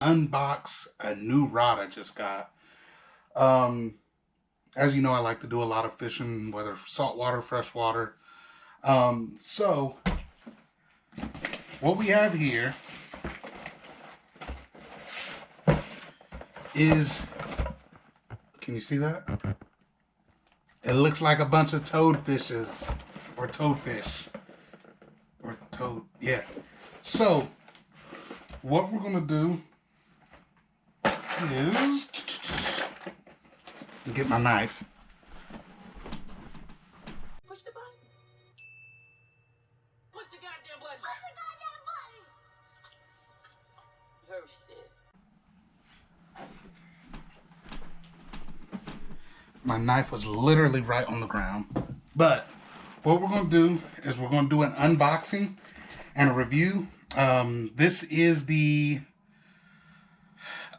Unbox a new rod I just got. As you know, I like to do a lot of fishing, whether saltwater, freshwater. So what we have here is, can you see that? It looks like a bunch of toadfishes, or toadfish, or toad, yeah. So what we're gonna do is get my knife. Push the button. Push the goddamn button. Push the goddamn button. You heard what she said. My knife was literally right on the ground. But what we're going to do is we're going to do an unboxing and a review. This is the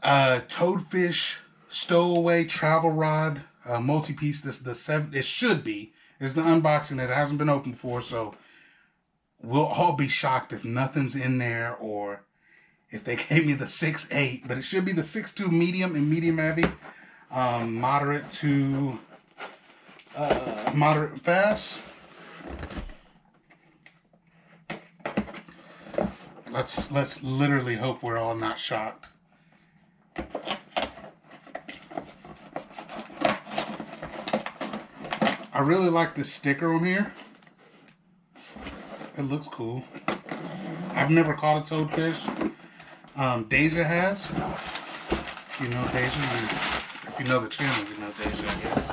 TOADFISH Stowaway Travel Rod multi-piece. This is the 7. It should be. It's the unboxing. It hasn't been opened before, so we'll all be shocked if nothing's in there or if they gave me the 6'8", but it should be the 6'2" medium and medium heavy. Moderate to moderate fast. Let's literally hope we're all not shocked. I really like this sticker on here. It looks cool. I've never caught a toadfish. Deja has. You know Deja. If you know the channel, you know Deja, I guess.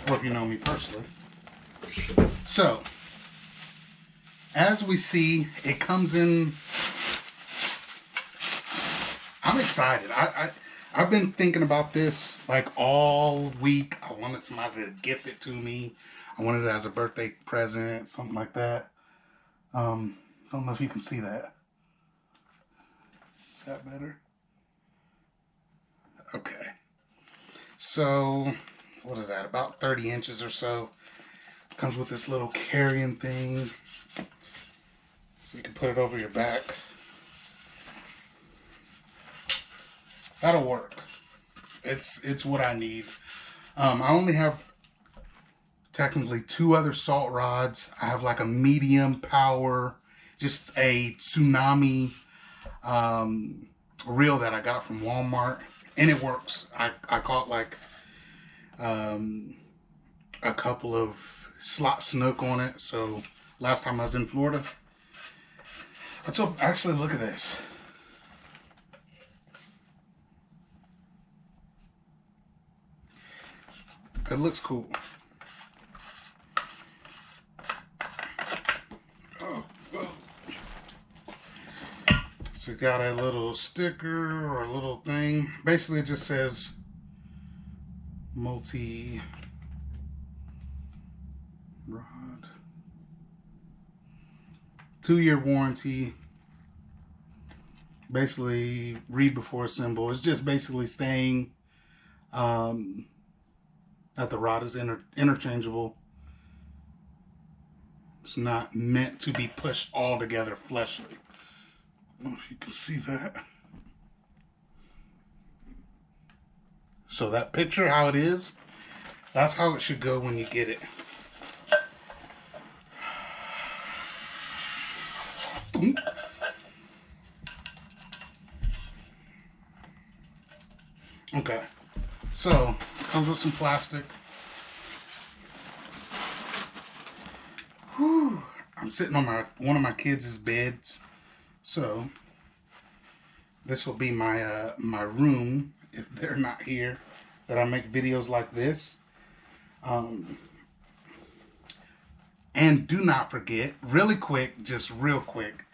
Or if you know me personally. So, as we see, it comes in. I'm excited. I've been thinking about this like all week. I wanted somebody to gift it to me. I wanted it as a birthday present, something like that. Don't know if you can see that. Is that better? Okay. So, what is that? About 30 inches or so. Comes with this little carrying thing. So you can put it over your back. That'll work. It's what I need. I only have technically 2 other salt rods. I have like a medium power, just a tsunami reel that I got from Walmart, and it works. I caught like a couple of slot snook on it. So last time I was in Florida, actually look at this. It looks cool. Oh. So it got a little sticker or a little thing. Basically it just says multi rod. 2-year warranty. Basically read before assemble. It's just basically saying that the rod is interchangeable. It's not meant to be pushed all together fleshly. I don't know if you can see that. So that picture, how it is, that's how it should go when you get it. Okay, so it comes with some plastic. Whew. I'm sitting on one of my kids' beds, so this will be my my room if they're not here, that I make videos like this. And do not forget, really quick, just real quick,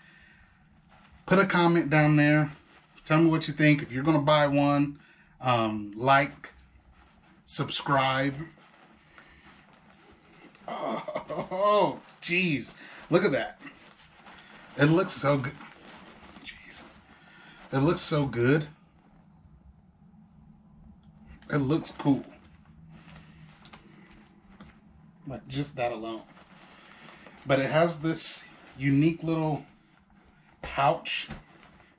put a comment down there. Tell me what you think. If you're gonna buy one, like, subscribe. Oh, jeez. Look at that. It looks so good. Jeez. It looks so good. It looks cool. Like, just that alone. But it has this unique little pouch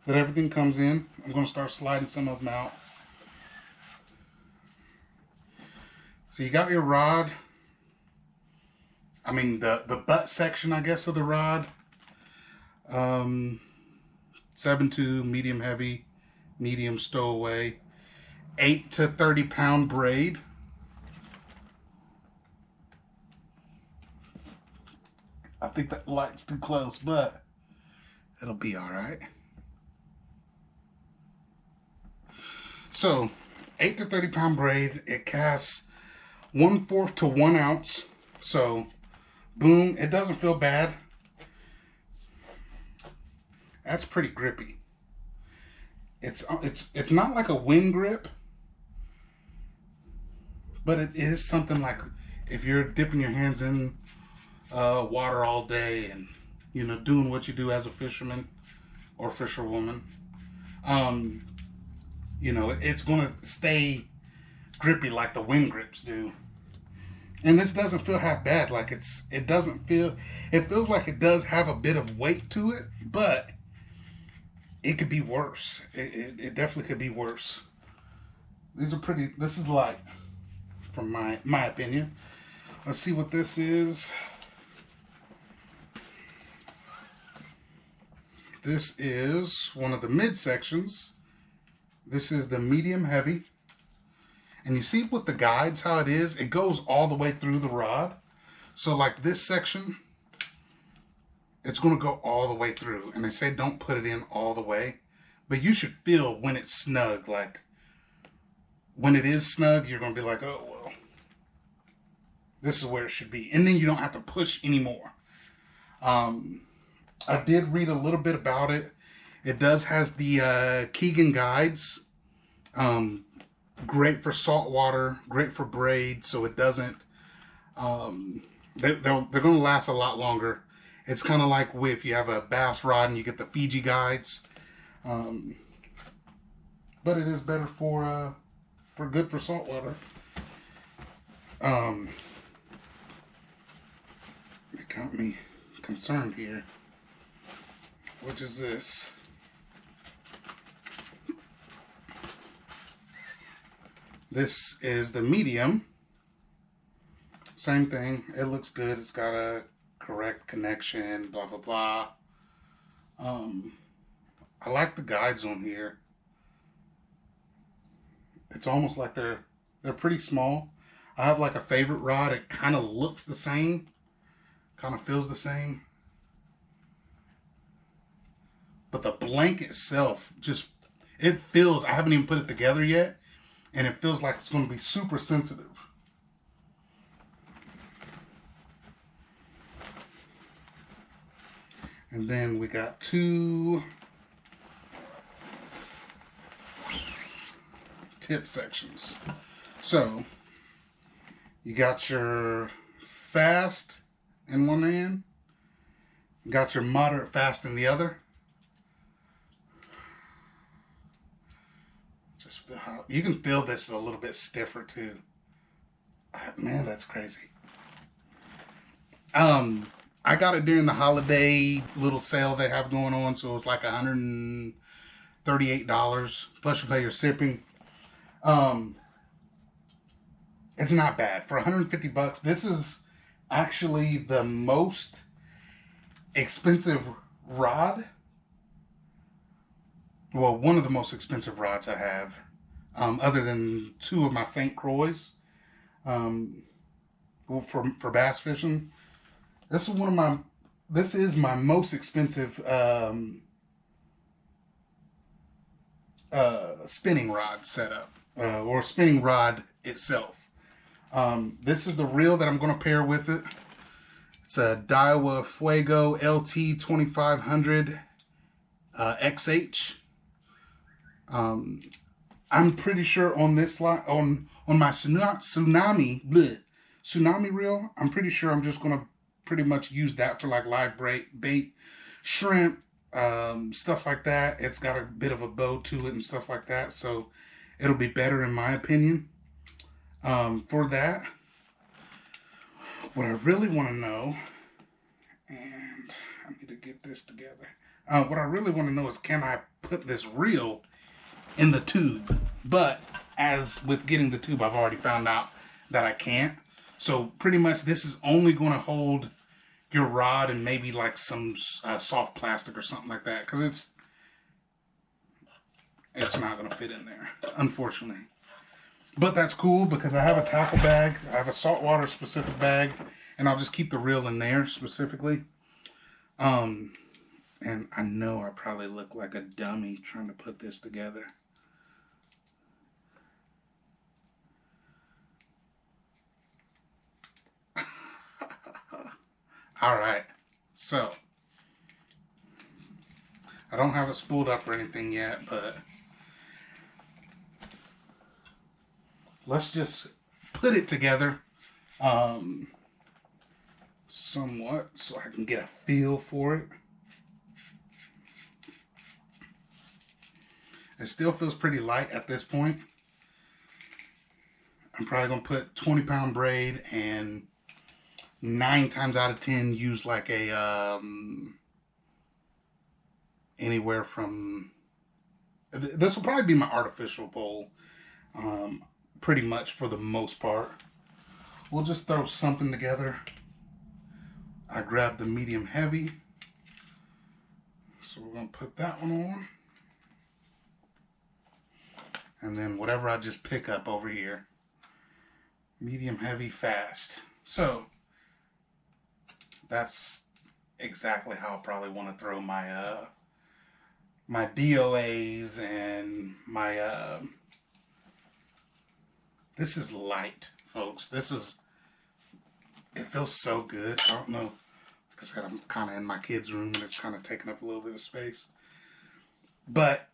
that everything comes in. I'm going to start sliding some of them out. So you got your rod. I mean, the butt section, I guess, of the rod. 7.2, medium heavy, medium stowaway. 8 to 30 pound braid. I think that light's too close, but it'll be all right. So, 8 to 30 pound braid. It casts 1/4 to 1 ounce. So, boom, it doesn't feel bad. That's pretty grippy. It's not like a wind grip, but it is something like if you're dipping your hands in water all day and, you know, doing what you do as a fisherman or fisherwoman, you know, it's going to stay grippy like the wind grips do. And this doesn't feel half bad. Like it feels like it does have a bit of weight to it, but it could be worse. It definitely could be worse. This is light from my opinion. Let's see what this is. This is one of the mid sections. This is the medium heavy. And you see with the guides how it is? It goes all the way through the rod. So like this section, it's going to go all the way through. And they say don't put it in all the way. But you should feel when it's snug. Like when it is snug, you're going to be like, oh, well, this is where it should be. And then you don't have to push anymore. I did read a little bit about it. It does has the Keegan guides. Great for saltwater, great for braid, so it doesn't, they're going to last a lot longer. It's kind of like if you have a bass rod and you get the Fiji guides. But it is better for good for saltwater. It got me concerned here. Which is this? This is the medium. Same thing. It looks good. It's got a correct connection, blah, blah, blah. I like the guides on here. It's almost like they're pretty small. I have like a favorite rod. It kind of looks the same. Kind of feels the same. But the blank itself it feels, I haven't even put it together yet. And it feels like it's going to be super sensitive. And then we got 2 tip sections. So, you got your fast in one hand. You got your moderate fast in the other. You can feel this a little bit stiffer too. Man, that's crazy. I got it during the holiday little sale they have going on, so it was like $138 plus you pay your shipping. It's not bad for $150. This is actually the most expensive rod. Well, one of the most expensive rods I have, other than 2 of my St. Croix, for bass fishing. This is my most expensive spinning rod setup, or spinning rod itself. This is the reel that I'm going to pair with it. It's a Daiwa Fuego LT 2500 XH. I'm pretty sure on this line, on my tsunami reel, I'm pretty sure I'm just gonna pretty much use that for like live bait, shrimp, stuff like that. It's got a bit of a bow to it and stuff like that, so it'll be better in my opinion. For that, what I really want to know, and I need to get this together. What I really want to know is, can I put this reel in the tube? But as with getting the tube, I've already found out that I can't. So pretty much this is only going to hold your rod and maybe like some soft plastic or something like that, because it's not going to fit in there, unfortunately. But that's cool because I have a tackle bag, I have a saltwater specific bag, and I'll just keep the reel in there specifically. And I know I probably look like a dummy trying to put this together. All right, so I don't have it spooled up or anything yet, but let's just put it together somewhat so I can get a feel for it. It still feels pretty light at this point. I'm probably going to put 20-pound braid and 9 times out of 10 use like a anywhere from, this will probably be my artificial pole, pretty much for the most part. We'll just throw something together. I grabbed the medium heavy, so we're going to put that one on, and then whatever I just pick up over here, medium heavy fast. So that's exactly how I probably want to throw my my DOAs and my this is light, folks. This is, it feels so good. I don't know, like I said, I'm kind of in my kids' room and it's kind of taking up a little bit of space, but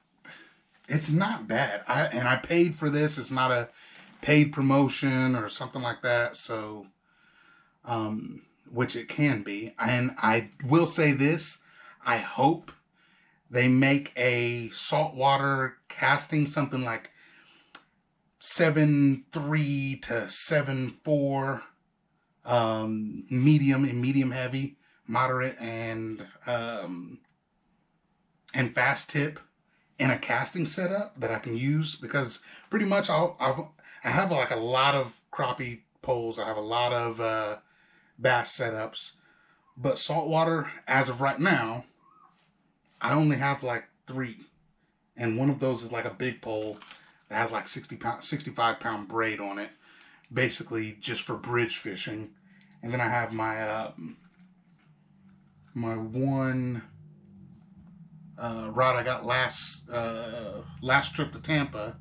it's not bad. I paid for this. It's not a paid promotion or something like that, so which it can be. And I will say this, I hope they make a saltwater casting, something like 7.3 to 7.4, medium and medium heavy, moderate and fast tip, in a casting setup that I can use, because pretty much I have like a lot of crappie poles. I have a lot of bass setups, but saltwater, as of right now, I only have like 3, and one of those is like a big pole that has like 65-pound braid on it, basically just for bridge fishing. And then I have my my one rod I got last trip to Tampa,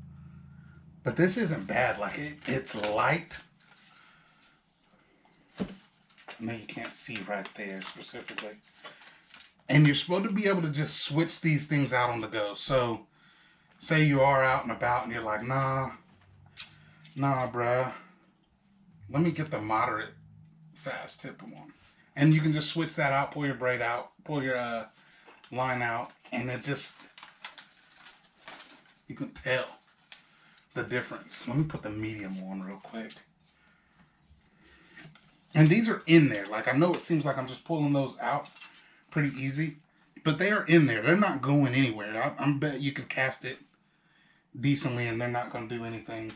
but this isn't bad. Like it's light. No, you can't see right there specifically. And you're supposed to be able to just switch these things out on the go. So, say you are out and about and you're like, nah, bruh. Let me get the moderate fast tip one. And you can just switch that out, pull your braid out, pull your line out, and it just, you can tell the difference. Let me put the medium on real quick. And these are in there. Like, I know it seems like I'm just pulling those out pretty easy, but they are in there. They're not going anywhere. I bet you could cast it decently and they're not going to do anything.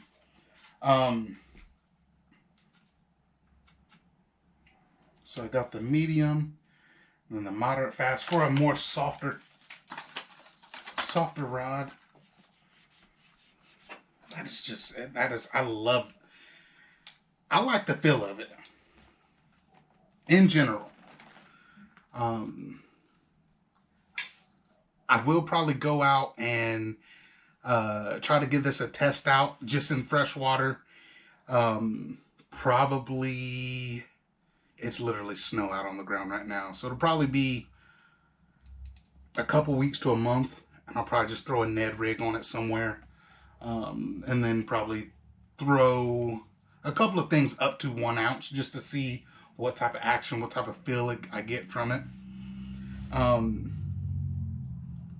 So I got the medium and then the moderate fast for a more softer rod. That is just, I like the feel of it in general. I will probably go out and try to give this a test out just in fresh water. Probably, it's literally snow out on the ground right now, so it'll probably be a couple weeks to a month, and I'll probably just throw a Ned rig on it somewhere, and then probably throw a couple of things up to 1 ounce just to see what type of action, what type of feel I get from it.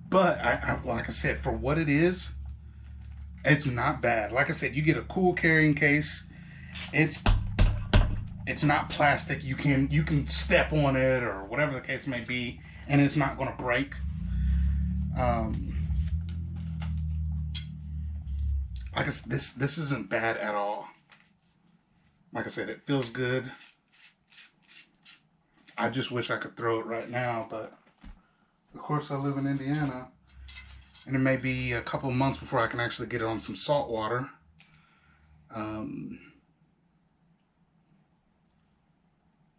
But I like I said, for what it is, it's not bad. Like I said, you get a cool carrying case. It's not plastic. You can step on it or whatever the case may be, and it's not going to break. Like I said, this isn't bad at all. Like I said, it feels good. I just wish I could throw it right now, but of course I live in Indiana, and it may be a couple months before I can actually get it on some salt water.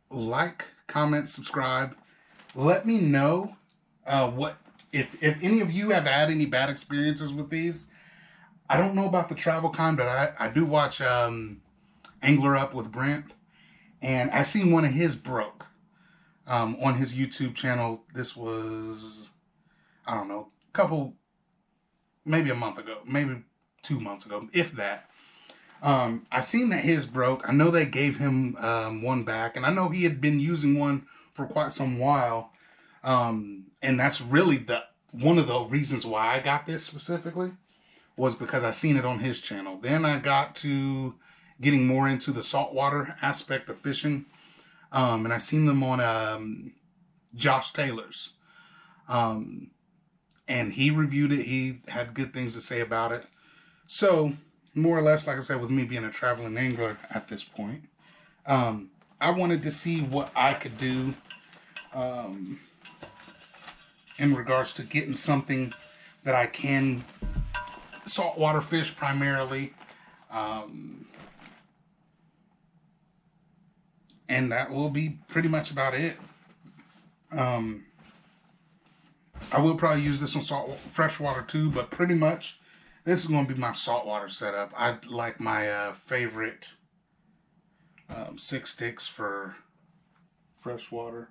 Like, comment, subscribe. Let me know if any of you have had any bad experiences with these. I don't know about the travel con, but I do watch Angler Up with Brent, and I seen one of his broke on his YouTube channel. This was, I don't know, maybe a month ago, maybe 2 months ago, if that. I seen that his broke. I know they gave him one back, and I know he had been using one for quite some while. And that's really one of the reasons why I got this specifically, was because I seen it on his channel. Then I got to getting more into the saltwater aspect of fishing. And I seen them on Josh Taylor's. And he reviewed it. He had good things to say about it. So, more or less, like I said, with me being a traveling angler at this point, I wanted to see what I could do in regards to getting something that I can saltwater fish primarily. And that will be pretty much about it. I will probably use this on freshwater too, but pretty much this is going to be my saltwater setup. I like my favorite 6 sticks for freshwater.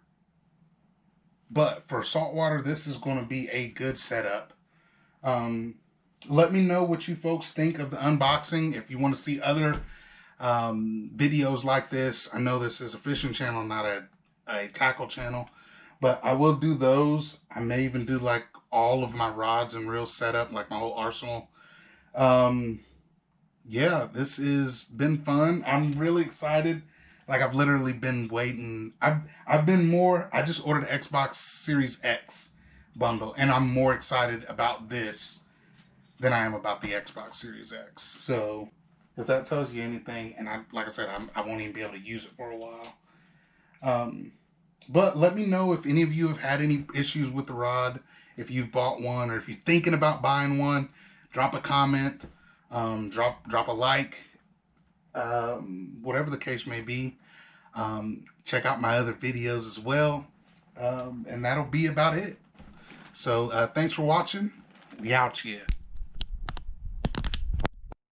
But for saltwater, this is going to be a good setup. Let me know what you folks think of the unboxing. If you want to see other videos like this. I know this is a fishing channel, not a tackle channel, but I will do those. I may even do like all of my rods and reels setup, like my whole arsenal. Yeah, this has been fun. I'm really excited. Like, I've literally been waiting. I just ordered an Xbox Series X bundle, and I'm more excited about this than I am about the Xbox Series X. So, if that tells you anything, and like I said, I won't even be able to use it for a while. But let me know if any of you have had any issues with the rod, if you've bought one, or if you're thinking about buying one. Drop a comment, drop a like, whatever the case may be. Check out my other videos as well, and that'll be about it. So thanks for watching. We out here.